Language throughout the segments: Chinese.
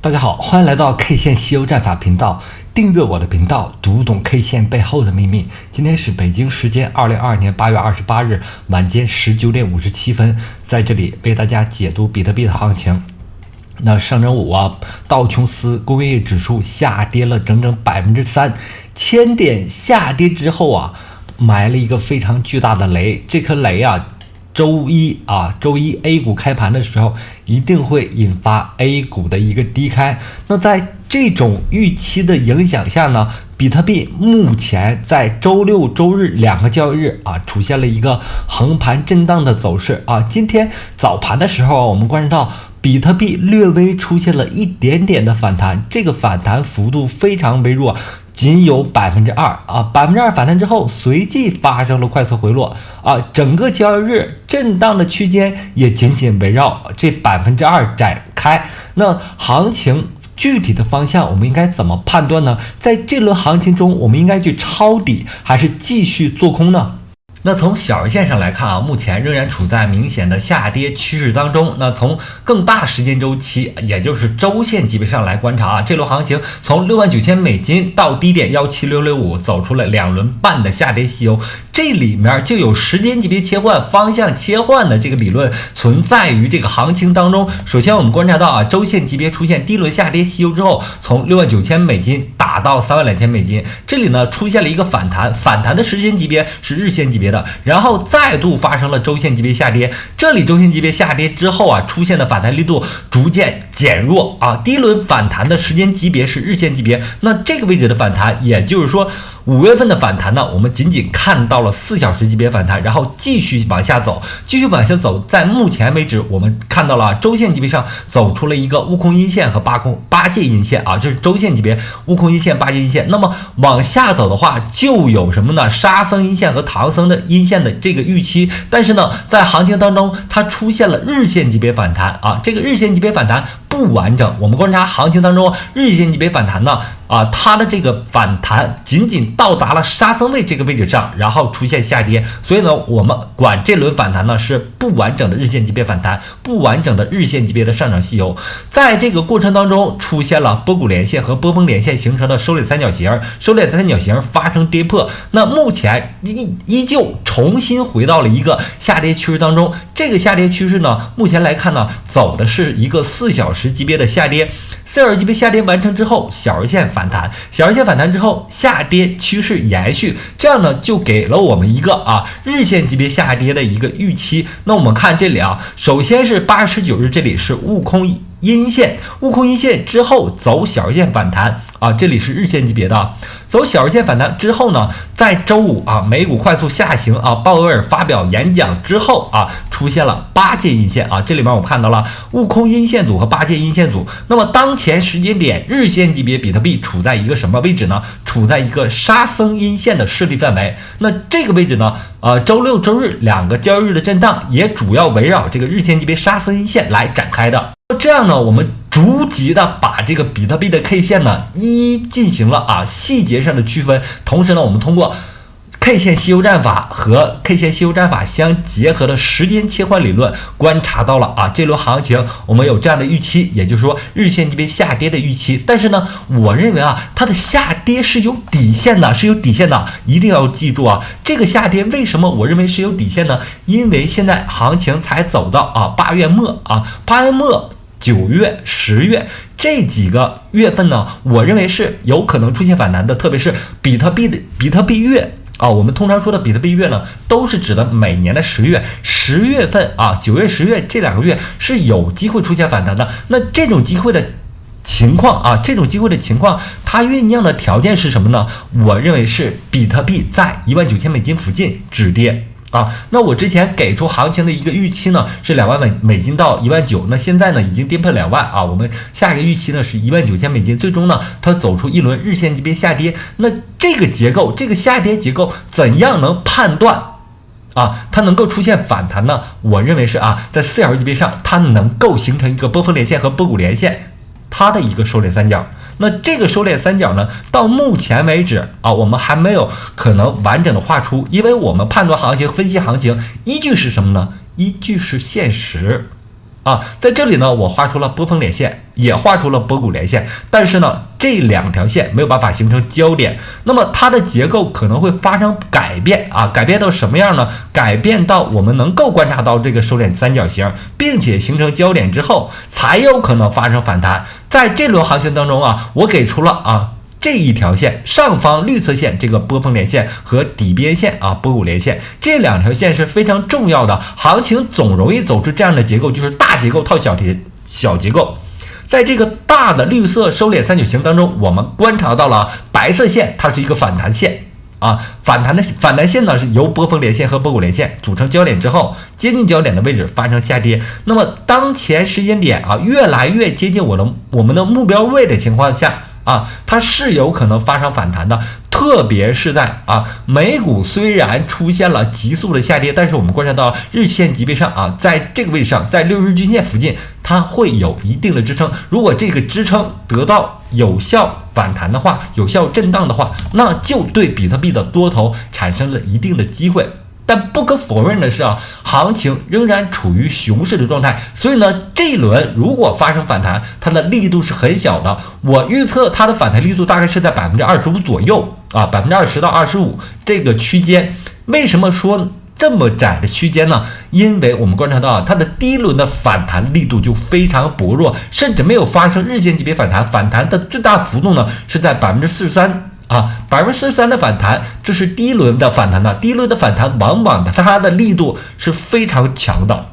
大家好，欢迎来到 K 线西游战法频道，订阅我的频道，读懂 K 线背后的秘密。今天是北京时间2022年8月28日晚间19点57分，在这里为大家解读比特币的行情。那上周五道琼斯工业指数下跌了整整3%，千点下跌之后埋了一个非常巨大的雷。这颗雷周一 A 股开盘的时候一定会引发 A 股的一个低开。那在这种预期的影响下呢，比特币目前在周六周日两个交易日出现了一个横盘震荡的走势今天早盘的时候我们观察到比特币略微出现了一点点的反弹，这个反弹幅度非常微弱，仅有2%，2%反弹之后随即发生了快速回落整个交易日震荡的区间也仅仅围绕这2%展开。那行情具体的方向我们应该怎么判断呢？在这轮行情中我们应该去抄底还是继续做空呢？那从小日线上来看目前仍然处在明显的下跌趋势当中。那从更大时间周期，也就是周线级别上来观察这轮行情从$69,000美金到低点17665走出了2轮半的下跌西游，这里面就有时间级别切换、方向切换的这个理论存在于这个行情当中。首先我们观察到周线级别出现第一轮下跌西游之后，从$69,000美金打到$32,000美金，这里呢出现了一个反弹，反弹的时间级别是日线级别的，然后再度发生了周线级别下跌。这里周线级别下跌之后出现的反弹力度逐渐减弱第一轮反弹的时间级别是日线级别，那这个位置的反弹，也就是说5月份的反弹呢，我们仅仅看到了4小时级别反弹，然后继续往下走，在目前为止我们看到了周线级别上走出了一个悟空阴线和八戒阴线这是周线级别悟空阴线、八戒阴线。那么往下走的话就有什么呢？沙僧阴线和唐僧的阴线的这个预期，但是呢在行情当中它出现了日线级别反弹这个日线级别反弹不完整。我们观察行情当中日线级别反弹呢它的这个反弹仅仅到达了沙僧位这个位置上，然后出现下跌，所以呢我们管这轮反弹呢是不完整的日线级别反弹，不完整的日线级别的上涨西游。在这个过程当中出现了波谷连线和波峰连线形成的收敛三角形，发生跌破，那目前依旧重新回到了一个下跌趋势当中。这个下跌趋势呢目前来看呢走的是一个4小时级别的下跌，4小时级别下跌完成之后小日线反弹，小日线反弹之后下跌趋势延续，这样呢就给了我们一个日线级别下跌的一个预期。那我们看这里首先是8月19日，这里是悟空阴线，悟空阴线之后走小日线反弹这里是日线级别的，走小日线反弹之后呢，在周五美股快速下行鲍威尔发表演讲之后出现了八戒阴线这里面我看到了悟空阴线组和八戒阴线组。那么当前时间点日线级别比特币处在一个什么位置呢？处在一个沙僧阴线的势力范围。那这个位置呢周六周日两个交易日的震荡也主要围绕这个日线级别沙僧阴线来展开的。这样呢我们逐级的把这个比特币的 K 线呢一一进行了细节上的区分，同时呢我们通过 K 线西游战法和 K 线西游战法相结合的时间切换理论，观察到了这轮行情我们有这样的预期，也就是说日线级别下跌的预期。但是呢我认为它的下跌是有底线的，一定要记住这个下跌为什么我认为是有底线呢？因为现在行情才走到8月末8月末9月、10月这几个月份呢，我认为是有可能出现反弹的，特别是比特币月我们通常说的比特币月呢，都是指的每年的10月份9月、10月这2个月是有机会出现反弹的。那这种机会的情况它酝酿的条件是什么呢？我认为是比特币在$19,000美金附近止跌。那我之前给出行情的一个预期呢是2万美金到19000，那现在呢已经跌破2万我们下一个预期呢是$19,000美金，最终呢它走出一轮日线级别下跌。那这个结构，这个下跌结构怎样能判断它能够出现反弹呢？我认为是在4小时级别上它能够形成一个波峰连线和波谷连线，它的一个收敛三角。那这个收敛三角呢，到目前为止我们还没有可能完整的画出，因为我们判断行情、分析行情依据是什么呢？依据是现实。在这里呢，我画出了波峰连线，也画出了波谷连线，但是呢，这两条线没有办法形成交点，那么它的结构可能会发生改变改变到什么样呢？改变到我们能够观察到这个收敛三角形，并且形成交点之后，才有可能发生反弹。在这轮行情当中我给出了这一条线，上方绿色线这个波峰连线和底边线波谷连线，这两条线是非常重要的。行情总容易走出这样的结构，就是大结构套小结构。在这个大的绿色收敛三角形当中，我们观察到了白色线，它是一个反弹线反弹线呢是由波峰连线和波谷连线组成交点之后，接近交点的位置发生下跌。那么当前时间点越来越接近我们的目标位的情况下它是有可能发生反弹的，特别是在美股虽然出现了急速的下跌，但是我们观察到日线级别上在这个位置上，在6日均线附近，它会有一定的支撑。如果这个支撑得到有效反弹的话，有效震荡的话，那就对比特币的多头产生了一定的机会。但不可否认的是行情仍然处于熊市的状态，所以呢，这一轮如果发生反弹，它的力度是很小的。我预测它的反弹力度大概是在25%左右，20%到25%这个区间。为什么说这么窄的区间呢？因为我们观察到它的第一轮的反弹力度就非常薄弱，甚至没有发生日线级别反弹，反弹的最大幅度呢是在43%。43%的反弹，这是第一轮的反弹第一轮的反弹往往它的力度是非常强的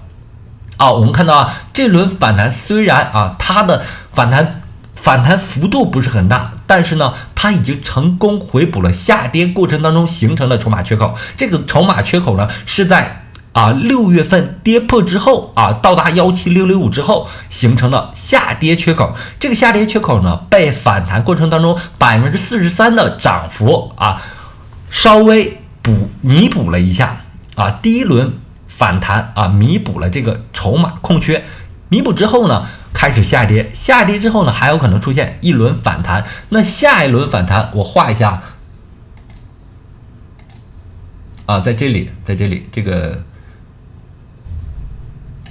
我们看到这轮反弹虽然它的反弹幅度不是很大，但是呢，它已经成功回补了下跌过程当中形成的筹码缺口。这个筹码缺口呢是在6月份跌破之后到达17605之后形成的下跌缺口。这个下跌缺口呢被反弹过程当中43%的涨幅稍微弥补了一下第一轮反弹弥补了这个筹码空缺。弥补之后呢开始下跌，下跌之后呢还有可能出现一轮反弹。那下一轮反弹我画一下在这里这个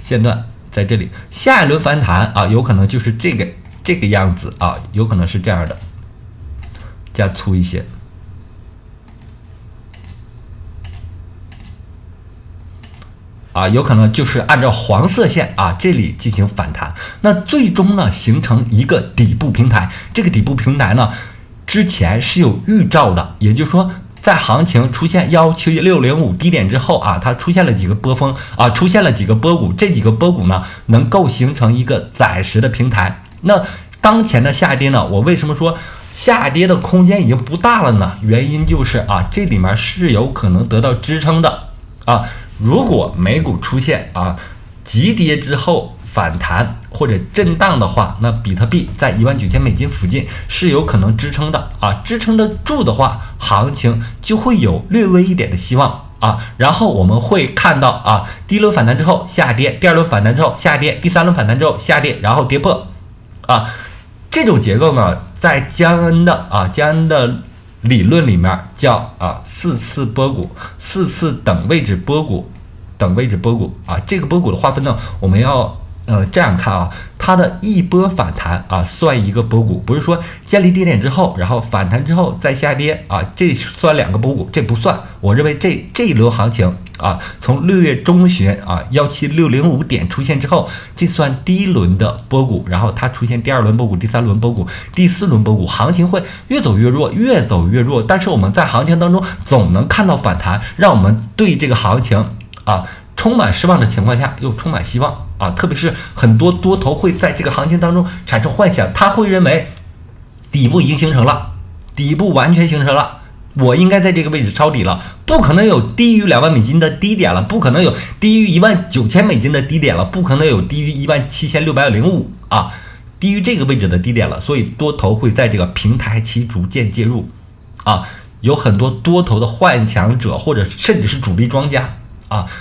线段在这里，下一轮反弹有可能就是这个样子有可能是这样的，加粗一些有可能就是按照黄色线这里进行反弹，那最终呢形成一个底部平台。这个底部平台呢之前是有预兆的，也就是说在行情出现17605低点之后它出现了几个波峰出现了几个波谷，这几个波谷呢能够形成一个暂时的平台。那当前的下跌呢，我为什么说下跌的空间已经不大了呢？原因就是这里面是有可能得到支撑的如果美股出现急跌之后反弹或者震荡的话，那比特币在19000美金附近是有可能支撑的支撑得住的话，行情就会有略微一点的希望然后我们会看到第一轮反弹之后下跌，第二轮反弹之后下跌，第三轮反弹之后下跌，然后跌破这种结构呢，在江恩的理论里面叫4次波谷，4次等位置波谷这个波谷的划分呢，我们要这样看它的一波反弹算一个波谷，不是说建立低点之后，然后反弹之后再下跌这算2个波谷，这不算。我认为这一轮行情从6月中旬17605点出现之后，这算第一轮的波谷，然后它出现第二轮波谷、第三轮波谷、第四轮波谷，行情会越走越弱，越走越弱。但是我们在行情当中总能看到反弹，让我们对这个行情充满失望的情况下又充满希望特别是很多多头会在这个行情当中产生幻想，他会认为底部已经形成了，底部完全形成了，我应该在这个位置抄底了，不可能有低于2万美金的低点了，不可能有低于19000美金的低点了，不可能有低于17605低于这个位置的低点了。所以多头会在这个平台期逐渐介入有很多多头的幻想者或者甚至是主力庄家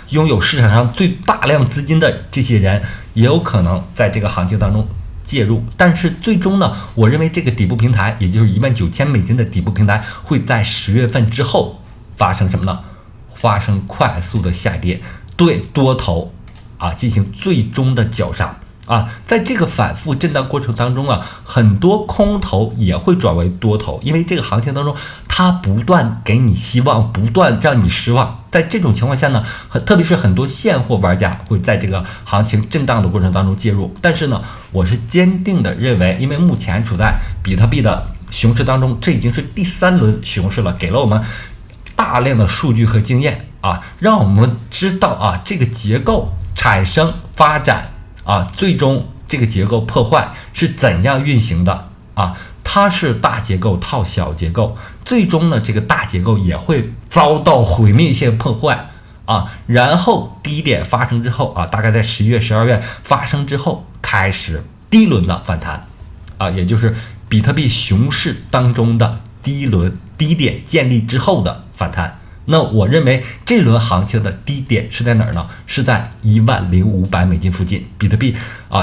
拥有市场上最大量资金的这些人也有可能在这个行情当中介入。但是最终呢，我认为这个底部平台，也就是19000美金的底部平台，会在10月份之后发生什么呢？发生快速的下跌，对多头进行最终的绞杀。在这个反复震荡过程当中很多空头也会转为多头，因为这个行情当中它不断给你希望，不断让你失望。在这种情况下呢，特别是很多现货玩家会在这个行情震荡的过程当中介入。但是呢，我是坚定的认为，因为目前处在比特币的熊市当中，这已经是第3轮熊市了，给了我们大量的数据和经验让我们知道这个结构产生发展最终这个结构破坏是怎样运行的它是大结构套小结构，最终呢这个大结构也会遭到毁灭性破坏然后低点发生之后大概在11月12月发生之后，开始第一轮的反弹也就是比特币熊市当中的第一轮低点建立之后的反弹。那我认为这轮行情的低点是在哪儿呢？是在10500美金附近。比特币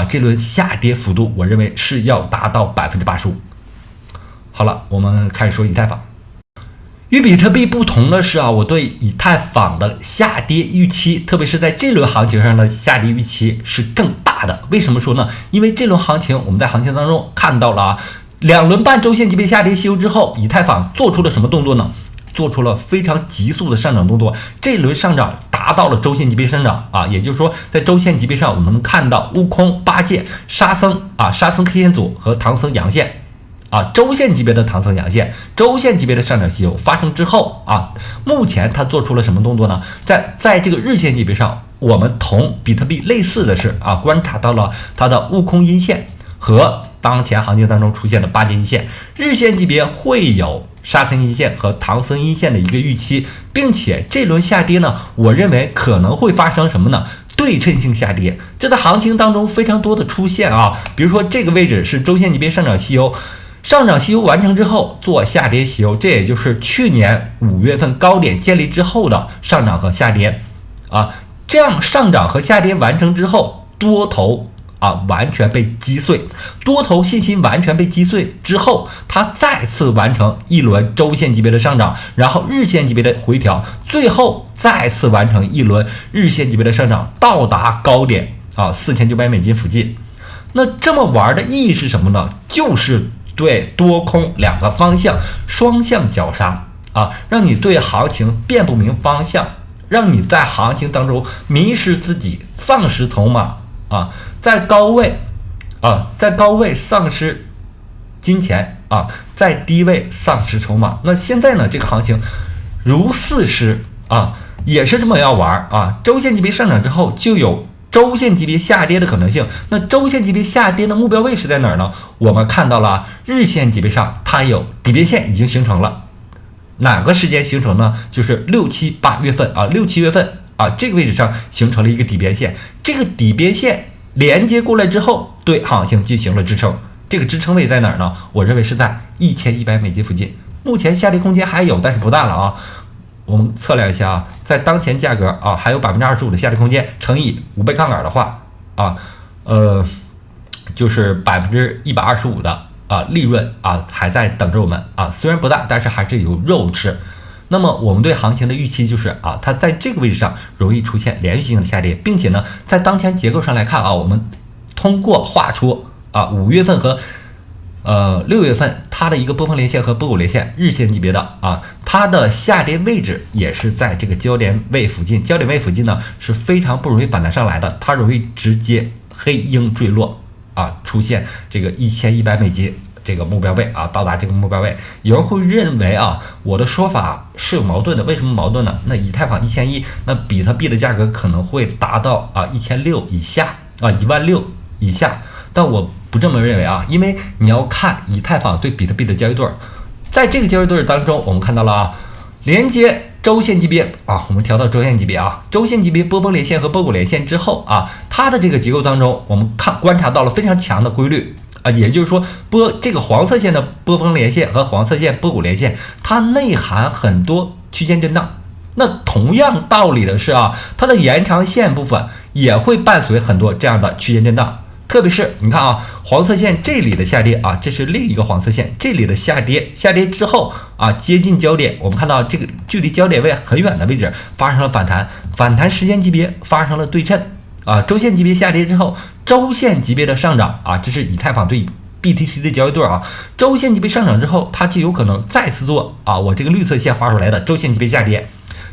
这轮下跌幅度，我认为是要达到85%。好了，我们开始说以太坊。与比特币不同的是我对以太坊的下跌预期，特别是在这轮行情上的下跌预期是更大的。为什么说呢？因为这轮行情我们在行情当中看到了2轮半周线级别下跌吸收之后，以太坊做出了什么动作呢？做出了非常急速的上涨动作，这一轮上涨达到了周线级别上涨也就是说在周线级别上我们能看到悟空、八戒、沙僧沙僧 K 线组和唐僧阳线周线级别的唐僧阳线，周线级别的上涨吸收发生之后目前它做出了什么动作呢？在这个日线级别上，我们同比特币类似的是观察到了它的悟空阴线和当前行情当中出现的八戒阴线，日线级别会有沙僧阴线和唐僧阴线的一个预期，并且这轮下跌呢，我认为可能会发生什么呢？对称性下跌，这在行情当中非常多的出现比如说这个位置是周线级别上涨吸收，上涨吸收完成之后做下跌吸收，这也就是去年5月份高点建立之后的上涨和下跌这样上涨和下跌完成之后，多头完全被击碎，多头信心完全被击碎之后，它再次完成一轮周线级别的上涨，然后日线级别的回调，最后再次完成一轮日线级别的上涨，到达高点4900美金附近。那这么玩的意义是什么呢？就是对多空两个方向双向绞杀让你对行情辨不明方向，让你在行情当中迷失自己，丧失筹码在高位丧失金钱在低位丧失筹码。那现在呢，这个行情如四狮也是这么要玩周线级别上涨之后，就有周线级别下跌的可能性。那周线级别下跌的目标位是在哪儿呢？我们看到了日线级别上它有底边线已经形成了，哪个时间形成呢？就是6、7、8月份6、7月份这个位置上形成了一个底边线，这个底边线连接过来之后，对行情进行了支撑。这个支撑位在哪儿呢？我认为是在1100美金附近。目前下跌空间还有，但是不大了我们测量一下在当前价格还有25%的下跌空间，乘以5倍杠杆的话就是125%的利润还在等着我们虽然不大，但是还是有肉吃。那么我们对行情的预期就是它在这个位置上容易出现连续性的下跌，并且呢，在当前结构上来看我们通过画出5月份和6月份它的一个波峰连线和波谷连线日线级别的它的下跌位置也是在这个焦点位附近，焦点位附近呢是非常不容易反弹上来的，它容易直接黑鹰坠落出现这个1100美金这个目标位到达这个目标位。有人会认为我的说法是有矛盾的，为什么矛盾呢？那以太坊1100，那比特币的价格可能会达到1600以下16000以下，但我不这么认为因为你要看以太坊对比特币的交易对，在这个交易对当中，我们看到了连接周线级别我们调到周线级别周线级别波峰连线和波谷连线之后它的这个结构当中，我们观察到了非常强的规律也就是说这个黄色线的波峰连线和黄色线波谷连线，它内含很多区间震荡。那同样道理的是它的延长线部分也会伴随很多这样的区间震荡。特别是你看黄色线这里的下跌这是另一个黄色线，这里的下跌之后接近焦点，我们看到这个距离焦点位很远的位置发生了反弹，反弹时间级别发生了对称周线级别下跌之后，周线级别的上涨啊，这是以太坊对 BTC 的交易对啊，周线级别上涨之后，它就有可能再次做我这个绿色线画出来的周线级别下跌，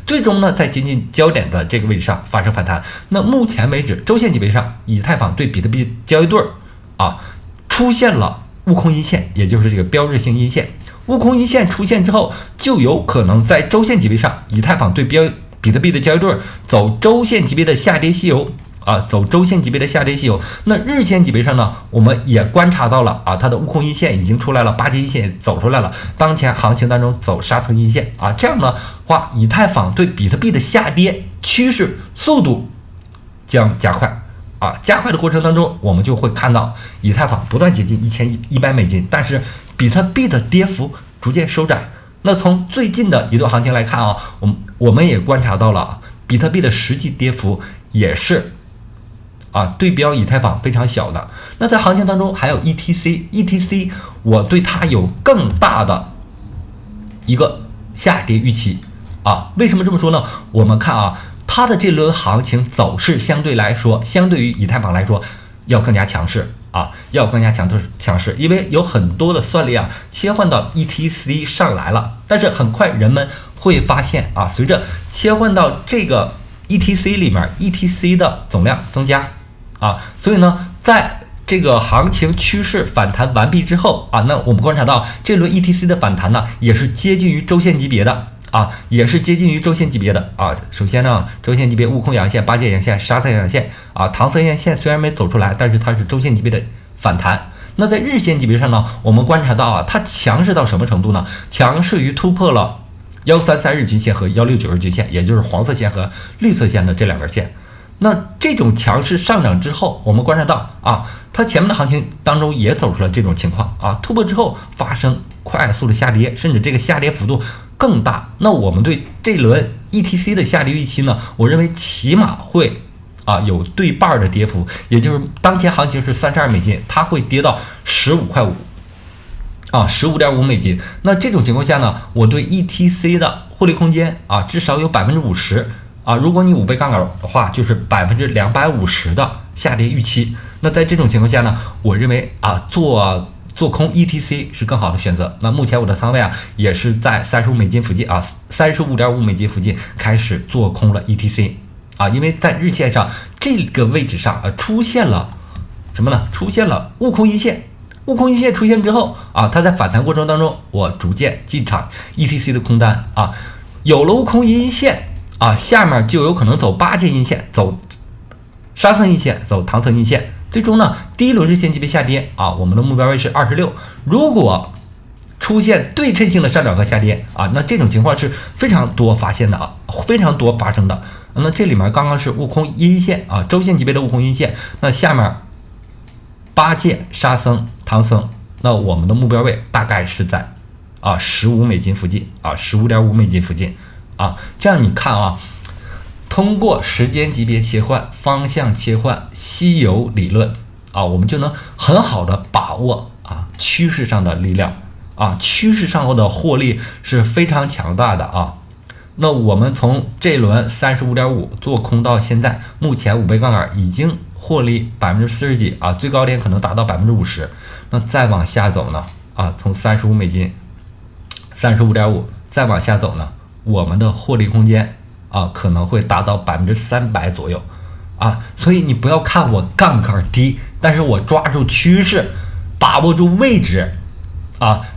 最终呢在接近焦点的这个位置上发生反弹。那目前为止，周线级别上，以太坊对比特币交易对出现了悟空阴线，也就是这个标志性阴线。悟空阴线出现之后，就有可能在周线级别上，以太坊对比特币的交易对走周线级别的下跌西游走周线级别的下跌西游。那日线级别上呢，我们也观察到了它的悟空阴线已经出来了，八节阴线也走出来了，当前行情当中走杀层阴线这样的话，以太坊对比特币的下跌趋势速度将加快加快的过程当中，我们就会看到以太坊不断接近$1100，但是比特币的跌幅逐渐收窄。那从最近的一段行情来看我们也观察到了比特币的实际跌幅也是对标以太坊非常小的。那在行情当中还有 ETC 我对它有更大的一个下跌预期为什么这么说呢？我们看它的这轮行情走势相对于以太坊来说要更加强势要更加强势，因为有很多的算力切换到 ETC 上来了，但是很快人们会发现随着切换到这个 ETC 里面 ，ETC 的总量增加所以呢，在这个行情趋势反弹完毕之后那我们观察到这轮 ETC 的反弹呢，也是接近于周线级别的首先呢，周线级别悟空阳线、八节阳线、沙层阳线唐僧阳线虽然没走出来，但是它是周线级别的反弹。那在日线级别上呢，我们观察到它强势到什么程度呢？强势于突破了133日均线和169日均线，也就是黄色线和绿色线的这两根线。那这种强势上涨之后，我们观察到它前面的行情当中也走出了这种情况突破之后发生快速的下跌，甚至这个下跌幅度更大。那我们对这轮 ETC 的下跌预期呢，我认为起码会有对半的跌幅，也就是当前行情是$32，它会跌到$15.5，$15.5。那这种情况下呢，我对 ETC 的获利空间至少有50%。如果你5倍杠杆的话，就是250%的下跌预期。那在这种情况下呢，我认为做空 ETC 是更好的选择。那目前我的仓位也是在$35附近$35.5附近开始做空了 ETC 因为在日线上这个位置上出现了什么呢？出现了悟空阴线。悟空阴线出现之后它在反弹过程当中，我逐渐进场 ETC 的空单有了悟空阴线下面就有可能走八节阴线，走沙层阴线，走唐僧阴线。最终呢，第一轮日线级别下跌我们的目标位是26。如果出现对称性的上涨和下跌那这种情况是非常多发生的。那这里面刚刚是悟空阴线周线级别的悟空阴线，那下面八戒、沙僧、唐僧，那我们的目标位大概是在$15附近$15.5附近这样你看通过时间级别切换、方向切换、西游理论我们就能很好的把握趋势上的力量趋势上的获利是非常强大的那我们从这轮35.5做空到现在，目前5倍杠杆已经获利40%几最高点可能达到50%。那再往下走呢从$35 35.5再往下走呢，我们的获利空间可能会达到300%左右所以你不要看我杠杆低，但是我抓住趋势，把握住位置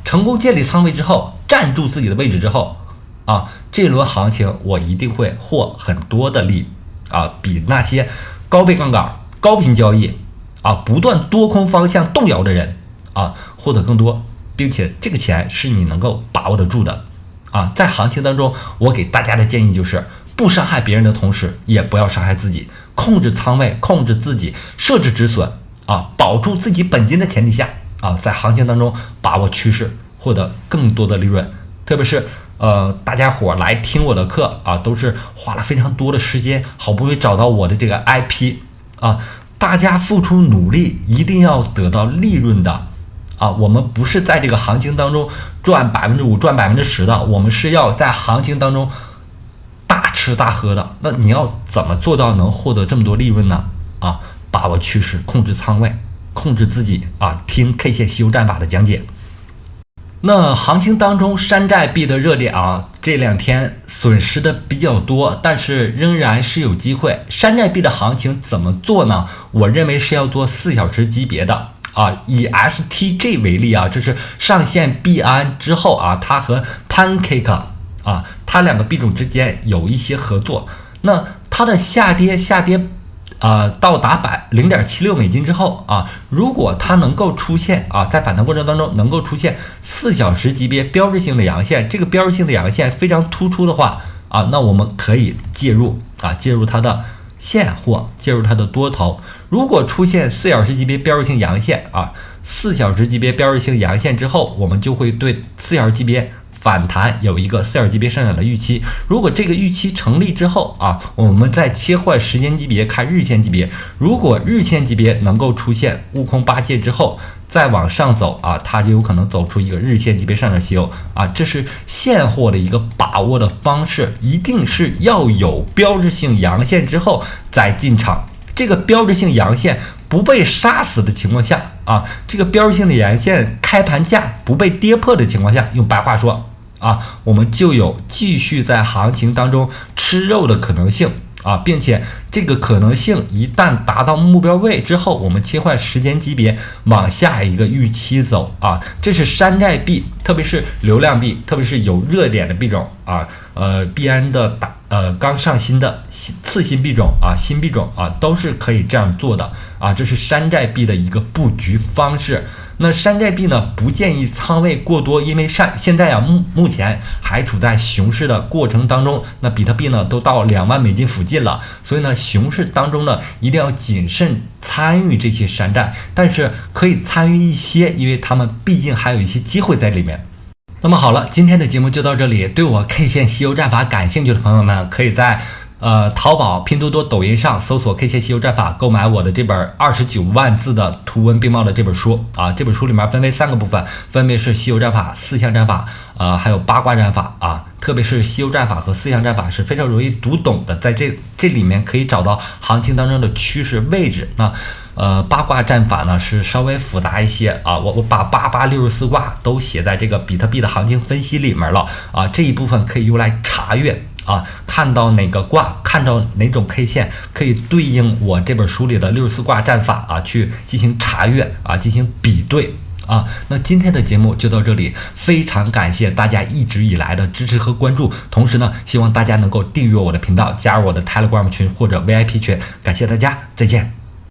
成功建立仓位之后，站住自己的位置之后这轮行情我一定会获很多的利比那些高倍杠杆、高频交易不断多空方向动摇的人获得更多，并且这个钱是你能够把握得住的在行情当中，我给大家的建议就是不伤害别人的同时，也不要伤害自己，控制仓位，控制自己，设置止损保住自己本金的前提下在行情当中把握趋势，获得更多的利润。特别是大家伙来听我的课都是花了非常多的时间，好不容易找到我的这个 IP 大家付出努力一定要得到利润的我们不是在这个行情当中赚5%赚10%的，我们是要在行情当中大吃大喝的。那你要怎么做到能获得这么多利润呢？啊，把握趋势，控制仓位，控制自己啊，听 K 线西游战法的讲解。那行情当中，山寨币的热点啊，这2天损失的比较多，但是仍然是有机会。山寨币的行情怎么做呢？我认为是要做4小时级别的啊，以 STG 为例啊，这是上线币安之后啊，它和 Pancake 啊，它2个币种之间有一些合作。那它的下跌到达0.76美金之后啊，如果它能够出现啊，在反弹过程当中能够出现4小时级别标志性的阳线，这个标志性的阳线非常突出的话啊，那我们可以介入它的现货，介入它的多头。如果出现4小时级别标志性阳线啊，4小时级别标志性阳线之后，我们就会对4小时级别反弹有一个4小时级别上涨的预期。如果这个预期成立之后啊，我们再切换时间级别看日线级别。如果日线级别能够出现悟空8戒之后再往上走啊，它就有可能走出一个日线级别上涨犀牛啊。这是现货的一个把握的方式，一定是要有标志性阳线之后再进场。这个标志性阳线不被杀死的情况下啊，这个标志性的阳线开盘价不被跌破的情况下，用白话说啊，我们就有继续在行情当中吃肉的可能性啊，并且这个可能性一旦达到目标位之后，我们切换时间级别往下一个预期走啊。这是山寨币，特别是流量币，特别是有热点的币种啊，币安的刚上新的次新币种啊，新币种啊，都是可以这样做的啊。这是山寨币的一个布局方式。那山寨币呢，不建议仓位过多，因为现在啊目前还处在熊市的过程当中。那比特币呢都到2万美金附近了，所以呢熊市当中呢一定要谨慎参与这些山寨，但是可以参与一些，因为他们毕竟还有一些机会在里面。那么好了，今天的节目就到这里。对我 K 线西游战法感兴趣的朋友们，可以在淘宝、拼多多、抖音上搜索 K 线西游战法，购买我的这本29万字的图文并茂的这本书啊。这本书里面分为3个部分，分别是西游战法、4象战法，还有八卦战法啊。特别是西游战法和4象战法是非常容易读懂的，在这里面可以找到行情当中的趋势位置。那八卦战法呢是稍微复杂一些啊，我把8864卦都写在这个比特币的行情分析里面了啊，这一部分可以用来查阅啊，看到哪个卦，看到哪种 K 线可以对应我这本书里的64卦战法啊，去进行查阅啊，进行比对啊。那今天的节目就到这里，非常感谢大家一直以来的支持和关注，同时呢，希望大家能够订阅我的频道，加入我的 Telegram 群或者 VIP 群，感谢大家，再见。